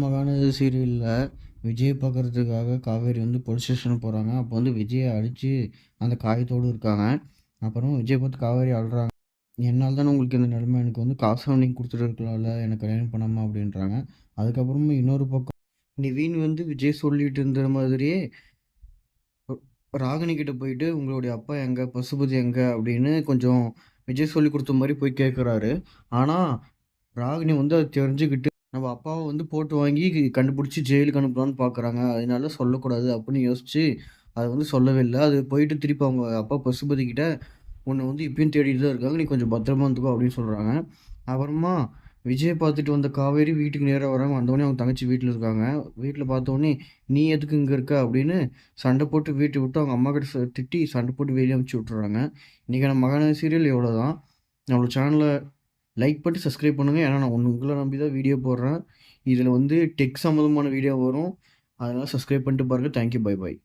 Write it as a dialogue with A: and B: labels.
A: மகான சீரியலில் விஜய் பார்க்குறதுக்காக காவேரி வந்து போலீஸ் ஸ்டேஷன் போகிறாங்க. அப்போ வந்து விஜயை அடித்து அந்த காயத்தோடு இருக்காங்க. அப்புறம் விஜய் பார்த்து காவேரி அழுறாங்க. என்னால் தானே உங்களுக்கு இந்த நிலைமை, எனக்கு வந்து காசை நீங்கள் கொடுத்துட்டு இருக்கலாம்ல, எனக்கு கல்யாணம் பண்ணாமல் அப்படின்றாங்க. அதுக்கப்புறமா இன்னொரு பக்கம் நிவீன் வந்து விஜய் சொல்லிட்டு இருந்த மாதிரியே ராகினி கிட்ட போயிட்டு உங்களுடைய அப்பா எங்கே, பசுபதி எங்கே அப்படின்னு கொஞ்சம் விஜய் சொல்லி கொடுத்த மாதிரி போய் கேட்குறாரு. ஆனால் ராகினி வந்து அதை தெரிஞ்சுக்கிட்டு நம்ம அப்பாவை வந்து போட்டு வாங்கி கண்டுபிடிச்சி ஜெயிலுக்கு அனுப்பலான்னு பார்க்குறாங்க. அதனால சொல்லக்கூடாது அப்படின்னு யோசிச்சு அதை வந்து சொல்லவே இல்லை. அது போயிட்டு திருப்பி அவங்க அப்பா பசுபதி கிட்ட உன்னை வந்து இப்பயும் தேடிட்டு தான் இருக்காங்க, நீ கொஞ்சம் பத்திரமா இருந்துக்கோ அப்படின்னு சொல்கிறாங்க. அப்புறமா விஜய் பார்த்துட்டு வந்த காவேரி வீட்டுக்கு நேராக வராங்க. வந்தோடனே அவங்க தங்கச்சி வீட்டில் இருக்காங்க. வீட்டில் பார்த்தோன்னே நீ எதுக்கு இங்கே இருக்க அப்படின்னு சண்டை போட்டு வீட்டை விட்டு அவங்க அம்மா கிட்ட திட்டி சண்டை போட்டு வெளியே அனுப்பிச்சி விட்டுறாங்க. இன்றைக்கான மகாநதி சீரியல் எவ்வளோ தான். நம்மளோட சேனலை லைக் பண்ணி சப்ஸ்கிரைப் பண்ணுங்கள். ஏன்னா நான் உங்களை நம்பி தான் வீடியோ போடுறேன். இதில் வந்து டெக் சம்மந்தமான வீடியோ வரும். அதனால் சப்ஸ்கிரைப் பண்ணிட்டு பாருங்கள். Thank you, bye bye.